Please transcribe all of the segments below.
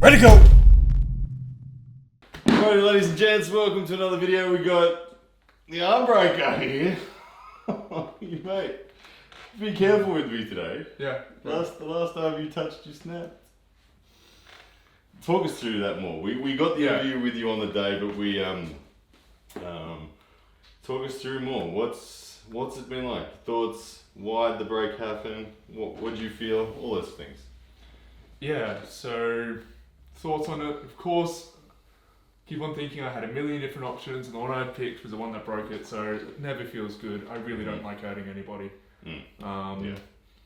Ready to go! Alright, ladies and gents, welcome to another video. We got the arm breaker here. You mate, be careful with me today. Yeah. The last time you touched, you snapped. Talk us through that more. We got the interview with you on the day, but we talk us through more. What's it been like? Thoughts? Why'd the break happen? What did you feel? All those things. Yeah, so thoughts on it, of course, keep on thinking I had a million different options and the one I picked was the one that broke it, so it never feels good. I really don't like hurting anybody.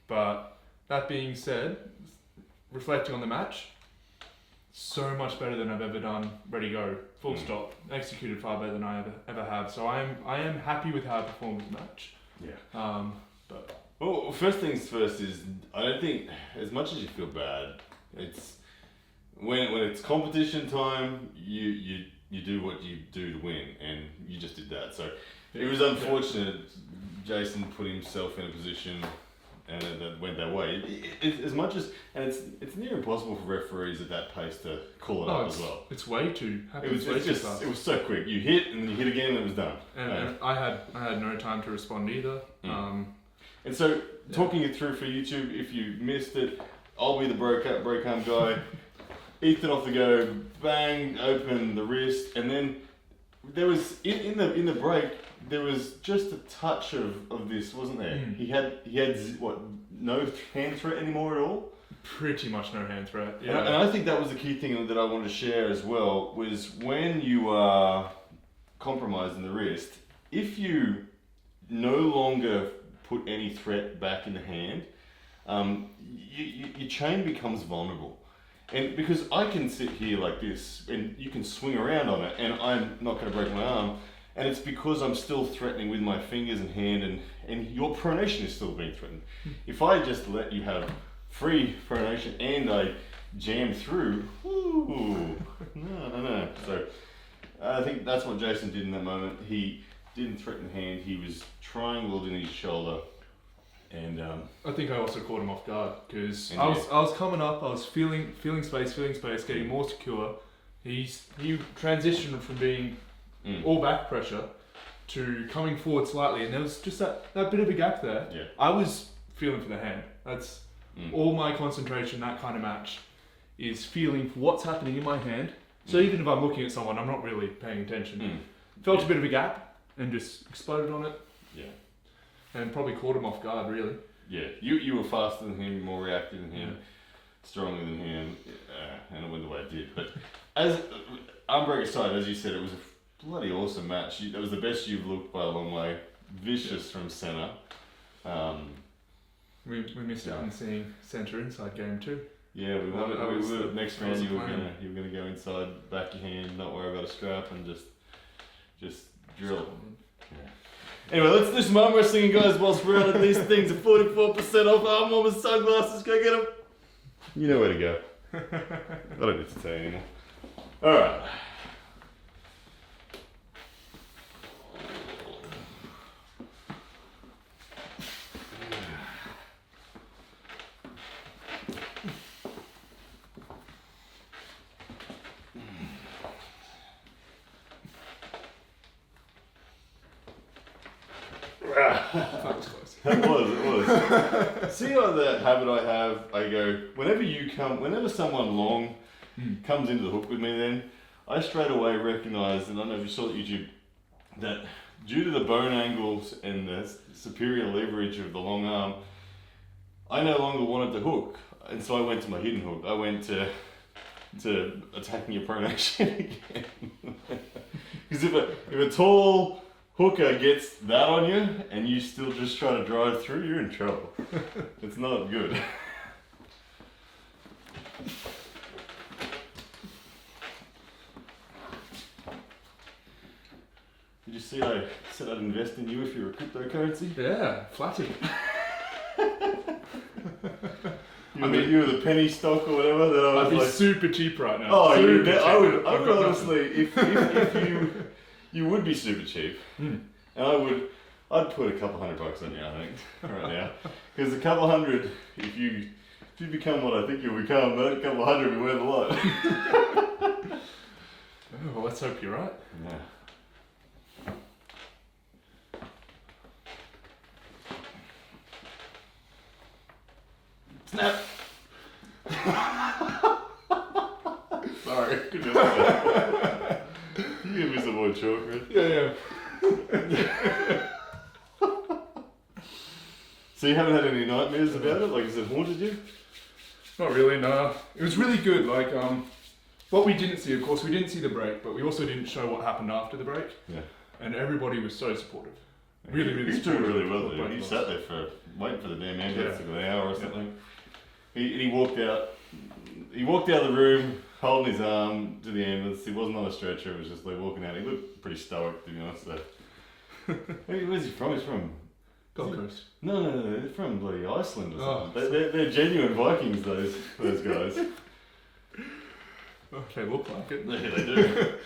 But that being said, reflecting on the match, so much better than I've ever done. Ready, go, full stop. Executed far better than I ever have. So I am happy with how I performed in the match. Yeah. But well, first things first is I don't think as much as you feel bad, it's when it's competition time, you do what you do to win, and you just did that. So it was unfortunate. Jason put himself in a position and that went that way. As much as, and it's near impossible for referees at that pace to call it up as well. It's way too. It was so quick. You hit and then you hit again and it was done. And I had no time to respond either. And so talking it through for YouTube, if you missed it, I'll be the break arm guy. Ethan off the go, bang, open the wrist, and then there was in the break. There was just a touch of this, wasn't there? He had what, no hand threat anymore at all? Pretty much no hand threat. Yeah. And I think that was the key thing that I wanted to share as well, was when you are compromising the wrist, if you no longer put any threat back in the hand, your chain becomes vulnerable. And because I can sit here like this and you can swing around on it and I'm not going to break my arm, and it's because I'm still threatening with my fingers and hand, and your pronation is still being threatened. If I just let you have free pronation and I jam through, no. So I think that's what Jason did in that moment. He didn't threaten the hand, he was triangled in his shoulder. And I think I also caught him off guard because I was coming up, I was feeling space, getting more secure. He transitioned from being all back pressure to coming forward slightly, and there was just that bit of a gap there. Yeah. I was feeling for the hand. That's all my concentration. That kind of match is feeling for what's happening in my hand. So even if I'm looking at someone, I'm not really paying attention. Felt a bit of a gap and just exploded on it. Yeah. And probably caught him off guard, really. Yeah, you were faster than him, more reactive than him, stronger than him, and it went the way it did. But as armbreaker aside, as you said, it was a bloody awesome match. That was the best you've looked by a long way. Vicious from centre. We missed out on seeing centre inside game too. Yeah, we wanted. Next round you were gonna go inside, back your hand, not worry about a strap, and just drill. Yeah. Anyway, let's do some arm wrestling, guys, whilst we're at these things are 44% off arm warmers, sunglasses, go get them. You know where to go. I don't need to tell you anymore. Alright. That was close. It was. See how the habit I have, I go, whenever someone long comes into the hook with me, then I straight away recognise, and I don't know if you saw it on YouTube, that due to the bone angles and the superior leverage of the long arm, I no longer wanted to hook. And so I went to my hidden hook. I went to attacking your pronation again. Because if a tall hooker gets that on you and you still just try to drive through, you're in trouble. It's not good. Did you see I said I'd invest in you if you were cryptocurrency? Yeah, flattered. You were the penny stock or whatever. That I was I'd be super cheap right now. Oh, I would I've got honestly, if you would be super cheap, and I'd put a couple $100 on you, I think, right now, because a couple hundred, if you If you become what I think you'll become, that couple of hundred will be worth a lot. Oh, well, let's hope you're right. Yeah. Snap! Sorry. You give me some more chocolate. Yeah. So you haven't had any nightmares about it? Like, has it haunted you? Not really, no. It was really good. Like, what we didn't see, of course, we didn't see the break, but we also didn't show what happened after the break. Yeah. And everybody was so supportive. Really He's supportive. doing really well, dude. He sat there for waiting for the damn ambulance for an hour or something. He walked out. He walked out of the room holding his arm to the ambulance. He wasn't on a stretcher. It was just like walking out. He looked pretty stoic, to be honest. So. Where's he from? He's from Gold Coast. No, they're from bloody Iceland or something. They're genuine Vikings, those guys. Oh, they look like it. Yeah, they do.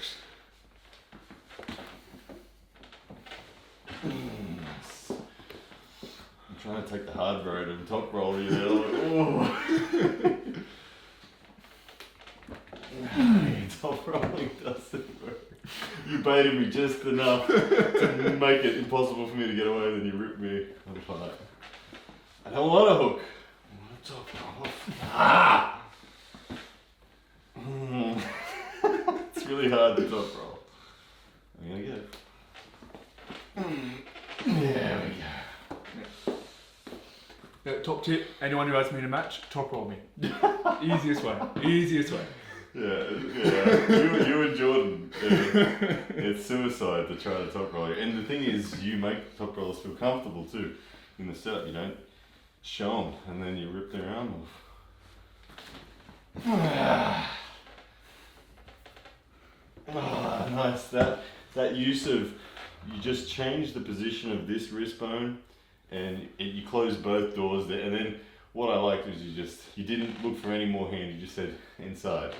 I'm trying to take the hard road and top roll you there. Top rolling doesn't work. You baited me just enough to make it impossible for me to get away, then you ripped me. I'm like, I don't want a hook. I want a top roll. Ah! It's really hard to top roll. I'm gonna get it. There we go. Top tip, anyone who has me in a match, top roll me. Easiest way. Yeah. You and Jordan, it's suicide to try to top roll you. And the thing is, you make top rollers feel comfortable too. In the setup, you don't show them, and then you rip their arm off. Nice. That use of, you just change the position of this wrist bone, and you close both doors there. And then what I liked was you didn't look for any more hand. You just said inside.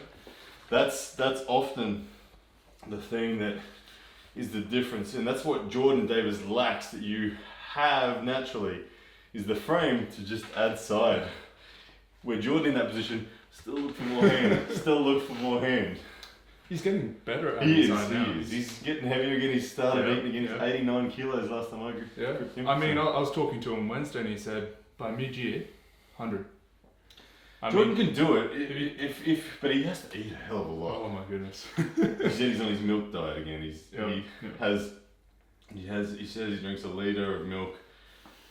That's often the thing that is the difference, and that's what Jordan Davis lacks that you have naturally, is the frame to just add side. Where Jordan in that position, still look for more hand. He's getting better at He inside now. is. He's getting heavier again. He's started eating again. He's 89 kilos last time I gripped him. I mean, I was talking to him Wednesday and he said by mid-year, 100. Jordan can do it, but he has to eat a hell of a lot. Oh my goodness. He said he's on his milk diet again. He says he drinks a litre of milk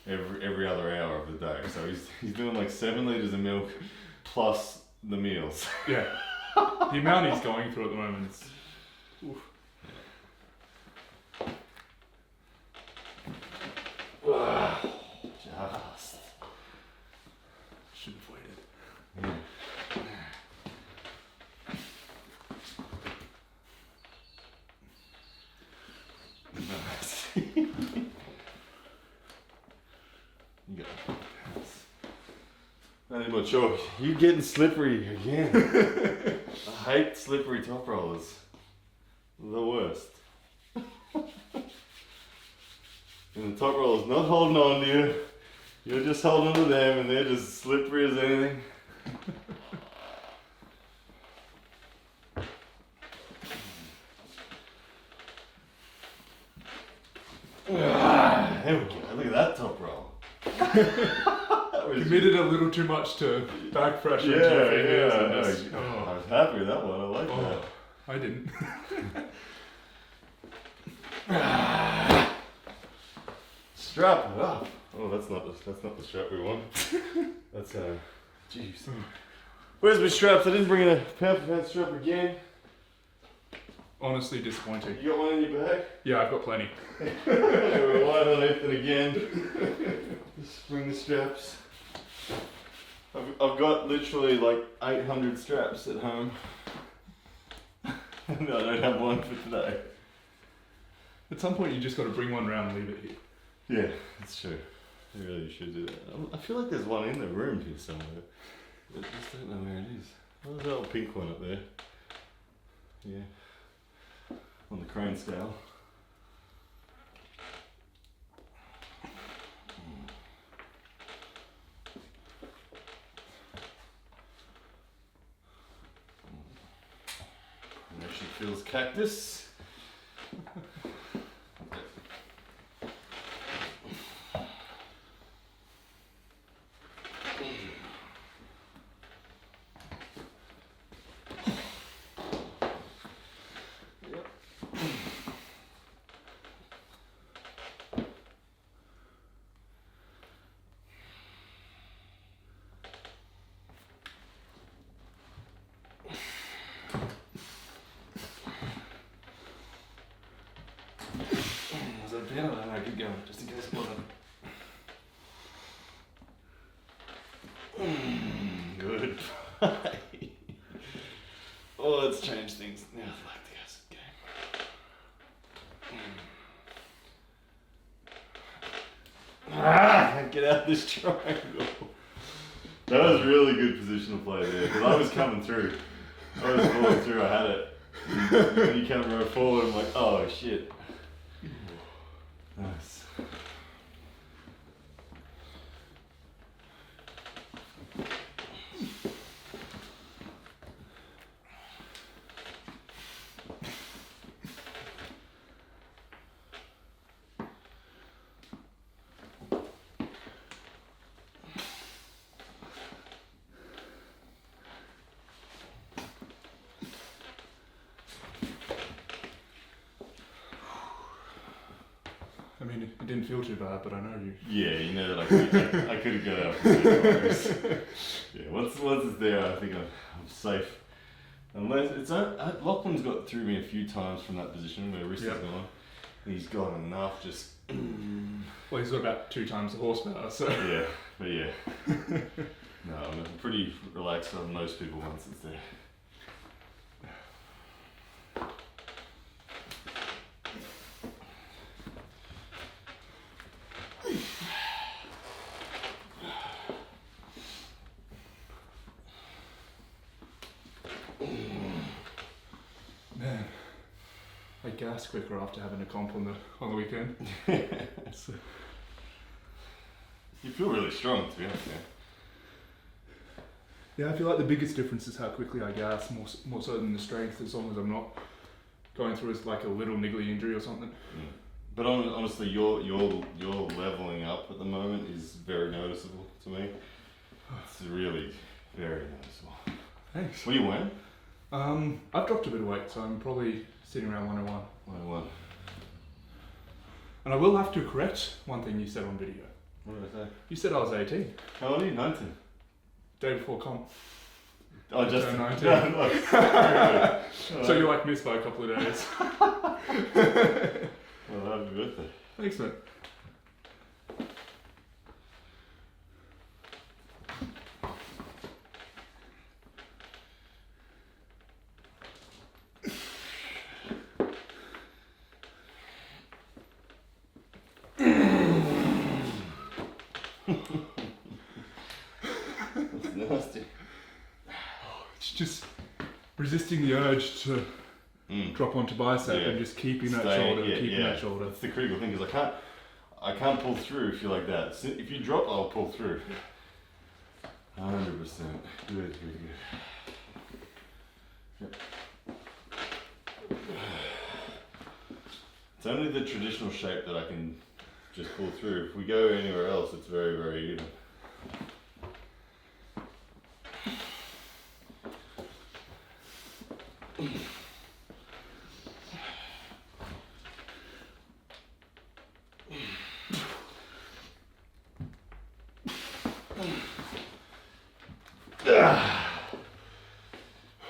every other hour of the day. So he's doing like 7 litres of milk plus the meals. Yeah. The amount he's going through at the moment is... Oof. Just. Should have waited. Yeah. Nice. You got it. Not anymore chalk. You're getting slippery again. I hate slippery top rollers. They're the worst. And the top roller's not holding on to you. You're just holding on to them and they're just slippery as anything. There we go. Look at that top roll. Committed a little too much to back pressure. Yeah. I I was happy with that one. I like that. I didn't. Strap it up. Oh, that's not the strap we want. That's jeez. Where's my straps? I didn't bring in a pound-for-pound strap again. Honestly disappointing. You got one in your bag? Yeah, I've got plenty. We're relying on Ethan again. Just bring the straps. I've got literally like 800 straps at home. No, I don't have one for today. At some point you just got to bring one round and leave it here. Yeah, that's true. You really should do that. I feel like there's one in the room here somewhere. I just don't know where it is. Oh, there's that little pink one up there. Yeah. On the crane scale. feels cactus. Yeah, I keep going, just in case it good. Oh, let's change things. Now I like the acid game. Can't get out of this triangle. That was really good positional play there, because I was coming through. I was falling through, I had it. When you come right forward, I'm like, oh shit. Nice. I mean, it didn't feel too bad, but I know you. Yeah, you know that I could have got out from there. Yeah, once it's there, I think I'm safe. Unless it's Lachlan's got through me a few times from that position where wrist is gone. And he's got enough just. Well, he's got about 2 times the horsepower, so. Yeah, but yeah. No, I'm pretty relaxed on most people once it's there. Man, I gas quicker after having a comp on the weekend. So. You feel really strong, to be honest. Yeah, I feel like the biggest difference is how quickly I gas, more so than the strength, as long as I'm not going through like a little niggly injury or something. Mm. But honestly, your leveling up at the moment is very noticeable to me. It's really very noticeable. Thanks. What are you weighing? I've dropped a bit of weight, so I'm probably sitting around 101. 101. And I will have to correct one thing you said on video. What did I say? You said I was 18. How old are you? 19. Day before comp. Oh, just 19. No. So you're like missed by a couple of days. Well, happy birthday. Thanks, mate. That's nasty. It's just resisting the urge to drop onto bicep and just keeping that shoulder, that shoulder. That's the critical thing, because I can't pull through if you're like that. So if you drop, I'll pull through. 100%. Good. Yep. It's only the traditional shape that I can just pull through. If we go anywhere else, it's very, very even.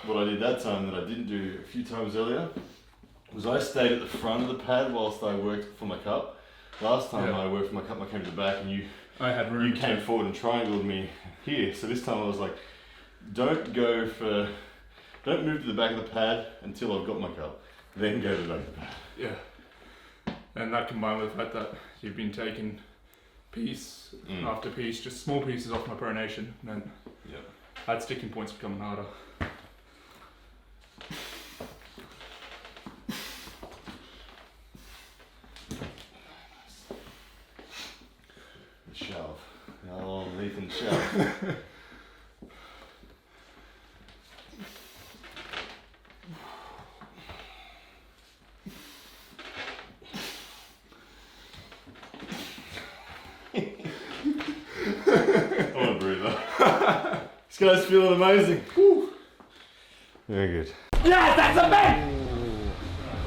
What I did that time that I didn't do a few times earlier was I stayed at the front of the pad whilst I worked for my cup. Last time I worked for my cup, I came to the back and you came forward and triangled me here. So this time I was like, don't move to the back of the pad until I've got my cup. Then go to the back of the pad. Yeah. And that combined with the fact that you've been taking piece after piece, just small pieces off my pronation, and then that sticking point's becoming harder. Shove. Oh, Ethan, shove. This guy's feeling amazing. Woo. Very good. Yes, that's a man!